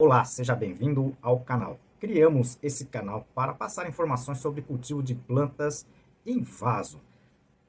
Olá, seja bem-vindo ao canal. Criamos esse canal para passar informações sobre cultivo de plantas em vaso,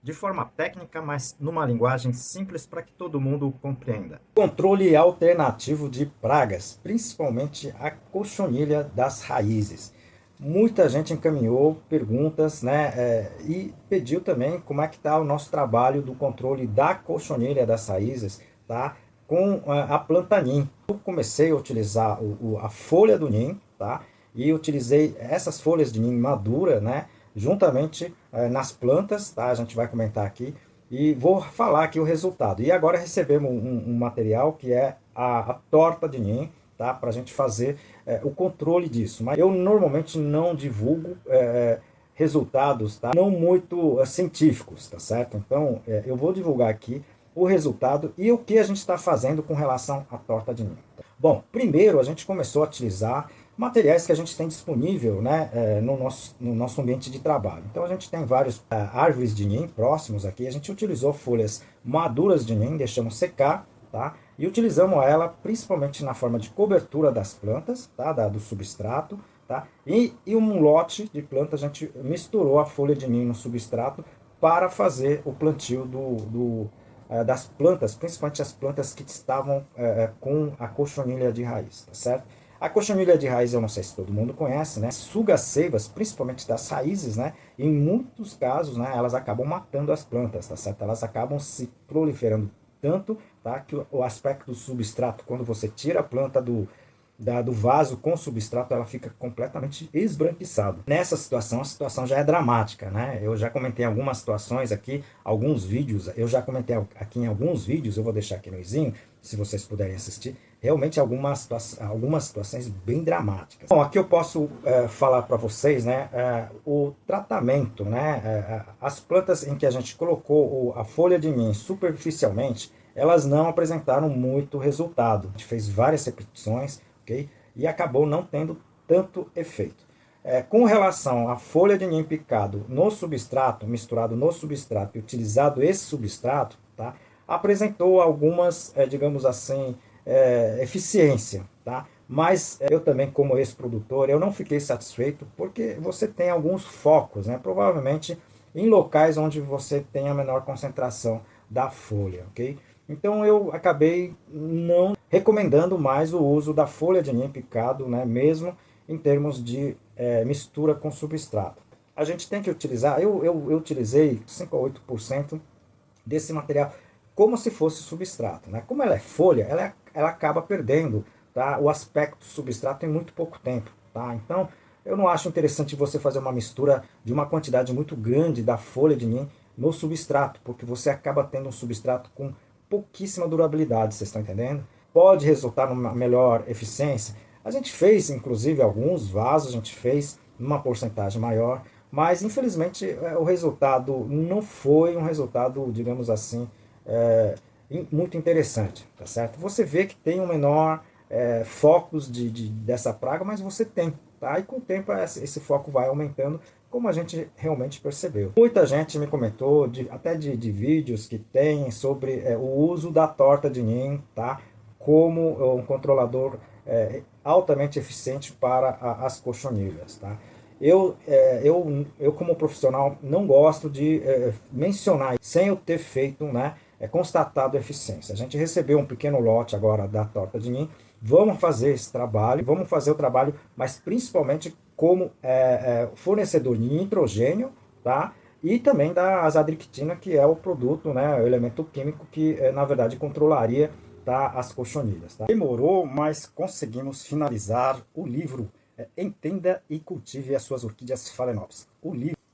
de forma técnica, mas numa linguagem simples para que todo mundo compreenda. Controle alternativo de pragas, principalmente a cochonilha das raízes. Muita gente encaminhou perguntas, né, e pediu também como é que está o nosso trabalho do controle da cochonilha das raízes, tá? Com a planta Neem. Eu comecei a utilizar a folha do Neem, tá? E utilizei essas folhas de Neem madura, né? Juntamente nas plantas, tá? A gente vai comentar aqui e vou falar aqui o resultado. E agora recebemos um material que é a torta de Neem, tá? Para a gente fazer o controle disso. Mas eu normalmente não divulgo resultados, tá? Não muito científicos, tá certo? Então eu vou divulgar aqui o resultado e o que a gente está fazendo com relação à torta de Neem. Bom, primeiro a gente começou a utilizar materiais que a gente tem disponível, né, no nosso ambiente de trabalho. Então a gente tem várias árvores de Neem próximos aqui, a gente utilizou folhas maduras de Neem, deixamos secar, tá? E utilizamos ela principalmente na forma de cobertura das plantas, tá? Do substrato, tá? E um lote de plantas a gente misturou a folha de Neem no substrato para fazer o plantio das plantas, principalmente as plantas que estavam com a cochonilha de raiz, tá certo? A cochonilha de raiz, eu não sei se todo mundo conhece, né? Suga as seivas, principalmente das raízes, né? E em muitos casos, né, elas acabam matando as plantas, tá certo? Elas acabam se proliferando tanto, tá? Que o aspecto do substrato, quando você tira a planta do vaso com substrato, ela fica completamente esbranquiçada. Nessa situação, a situação já é dramática, né? Eu já comentei algumas situações aqui, alguns vídeos, eu já comentei aqui em alguns vídeos, eu vou deixar aqui no izinho, se vocês puderem assistir, realmente algumas situações bem dramáticas. Bom, aqui eu posso falar para vocês, né, o tratamento, né, as plantas em que a gente colocou a folha de Neem superficialmente, elas não apresentaram muito resultado. A gente fez várias repetições, ok? E acabou não tendo tanto efeito. Com relação à folha de Neem picado no substrato, misturado no substrato e utilizado esse substrato, tá? Apresentou algumas, digamos assim, eficiência, tá? Mas eu também, como ex-produtor, eu não fiquei satisfeito porque você tem alguns focos, né? Provavelmente em locais onde você tem a menor concentração da folha, ok? Então eu acabei não recomendando mais o uso da folha de Neem picado, né? Mesmo em termos de mistura com substrato. A gente tem que utilizar, eu utilizei 5 a 8% desse material como se fosse substrato, né? Como ela é folha, ela acaba perdendo, tá, o aspecto substrato em muito pouco tempo, tá? Então, eu não acho interessante você fazer uma mistura de uma quantidade muito grande da folha de Neem no substrato, porque você acaba tendo um substrato com pouquíssima durabilidade, vocês estão entendendo? Pode resultar numa melhor eficiência. A gente fez, inclusive, alguns vasos, a gente fez numa porcentagem maior, mas infelizmente o resultado não foi um resultado, digamos assim, muito interessante, tá certo? Você vê que tem um menor focos dessa praga, mas você tem, tá? E com o tempo esse foco vai aumentando, como a gente realmente percebeu. Muita gente me comentou, até de vídeos que tem sobre o uso da torta de Neem, tá? Como um controlador altamente eficiente para as cochonilhas, tá? Eu como profissional não gosto de mencionar sem eu ter feito, né, constatado eficiência. A gente recebeu um pequeno lote agora da torta de Neem, vamos fazer esse trabalho, vamos fazer o trabalho, mas principalmente como fornecedor de nitrogênio, tá? E também da azadrictina, que é o produto, né, o elemento químico que na verdade controlaria, tá, as cochonilhas. Tá? Demorou, mas conseguimos finalizar o livro Entenda e Cultive as Suas Orquídeas Phalaenopsis.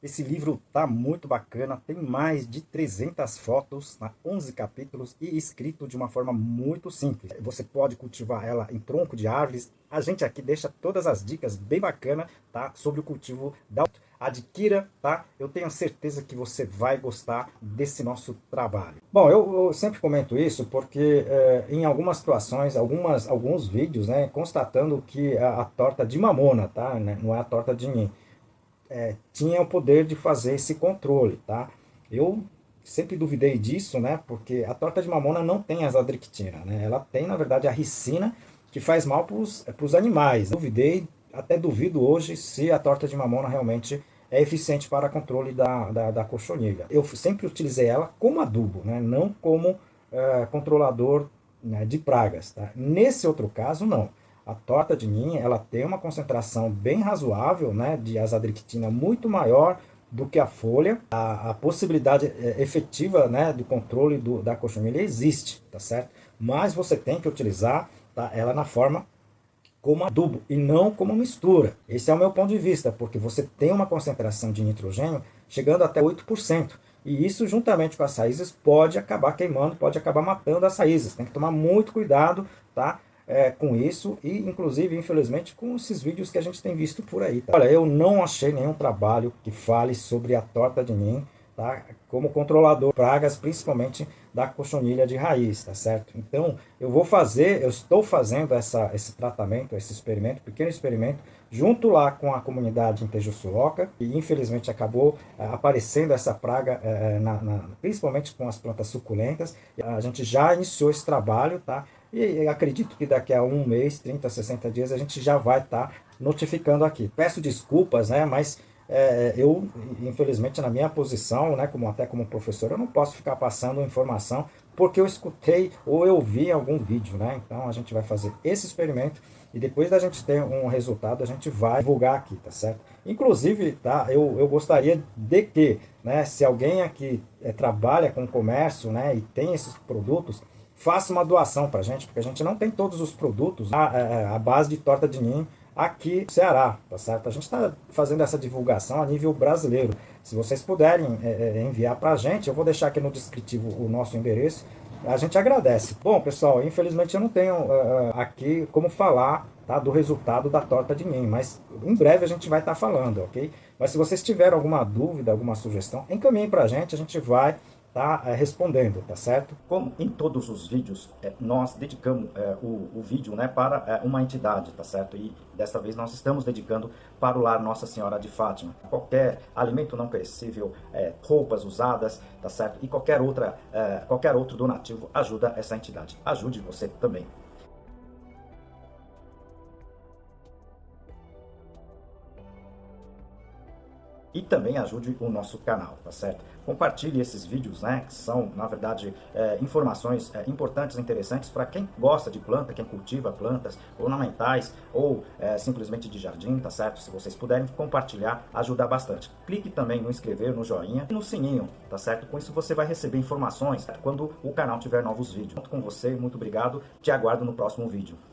Esse livro tá muito bacana, tem mais de 300 fotos, 11 capítulos e escrito de uma forma muito simples. Você pode cultivar ela em tronco de árvores. A gente aqui deixa todas as dicas bem bacanas, tá, sobre o cultivo da adquira, tá? Eu tenho certeza que você vai gostar desse nosso trabalho. Bom, eu sempre comento isso porque em algumas situações, alguns vídeos, né, constatando que a torta de mamona, tá, né, não é a torta de Neem, tinha o poder de fazer esse controle, tá? Eu sempre duvidei disso, né? Porque a torta de mamona não tem azadrictina, né? Ela tem, na verdade, a ricina, que faz mal para os animais. Até duvido hoje se a torta de mamona realmente é eficiente para controle da cochonilha. Eu sempre utilizei ela como adubo, né? Não como controlador, né, de pragas. Tá? Nesse outro caso, não. A torta de ninho, ela tem uma concentração bem razoável, né, de azadrictina muito maior do que a folha. A possibilidade efetiva, né, do controle da cochonilha existe, tá certo? Mas você tem que utilizar, tá, ela na forma como adubo e não como mistura. Esse é o meu ponto de vista, porque você tem uma concentração de nitrogênio chegando até 8%. E isso, juntamente com as raízes, pode acabar queimando, pode acabar matando as raízes. Tem que tomar muito cuidado, tá? Com isso e, inclusive, infelizmente, com esses vídeos que a gente tem visto por aí. Tá? Olha, eu não achei nenhum trabalho que fale sobre a torta de Neem, tá? Como controlador de pragas, principalmente da cochonilha de raiz, tá certo? Então, eu estou fazendo esse tratamento, esse experimento, pequeno experimento, junto lá com a comunidade em Tejuçuoca, e infelizmente acabou aparecendo essa praga, principalmente com as plantas suculentas. A gente já iniciou esse trabalho, tá? E acredito que daqui a um mês, 30, 60 dias, a gente já vai estar notificando aqui. Peço desculpas, né? Mas eu, infelizmente, na minha posição, né, até como professor, eu não posso ficar passando informação porque eu escutei ou eu vi em algum vídeo, né? Então a gente vai fazer esse experimento e depois da gente ter um resultado, a gente vai divulgar aqui, tá certo? Inclusive, tá, eu gostaria de que, né, se alguém aqui trabalha com comércio, né, e tem esses produtos, faça uma doação para a gente, porque a gente não tem todos os produtos à base de torta de ninho aqui no Ceará, tá certo? A gente está fazendo essa divulgação a nível brasileiro. Se vocês puderem enviar para a gente, eu vou deixar aqui no descritivo o nosso endereço, a gente agradece. Bom, pessoal, infelizmente eu não tenho aqui como falar, tá, do resultado da torta de ninho, mas em breve a gente vai estar falando, ok? Mas se vocês tiverem alguma dúvida, alguma sugestão, encaminhem para a gente vai respondendo, tá certo? Como em todos os vídeos, nós dedicamos o vídeo, né, para uma entidade, tá certo? E dessa vez nós estamos dedicando para o Lar Nossa Senhora de Fátima. Qualquer alimento não perecível, roupas usadas, tá certo? E qualquer outro donativo ajuda essa entidade. Ajude você também. E também ajude o nosso canal, tá certo? Compartilhe esses vídeos, né, que são, na verdade, informações importantes e interessantes para quem gosta de planta, quem cultiva plantas ornamentais ou simplesmente de jardim, tá certo? Se vocês puderem compartilhar, ajuda bastante. Clique também no inscrever, no joinha e no sininho, tá certo? Com isso você vai receber informações quando o canal tiver novos vídeos. Conto com você, muito obrigado, te aguardo no próximo vídeo.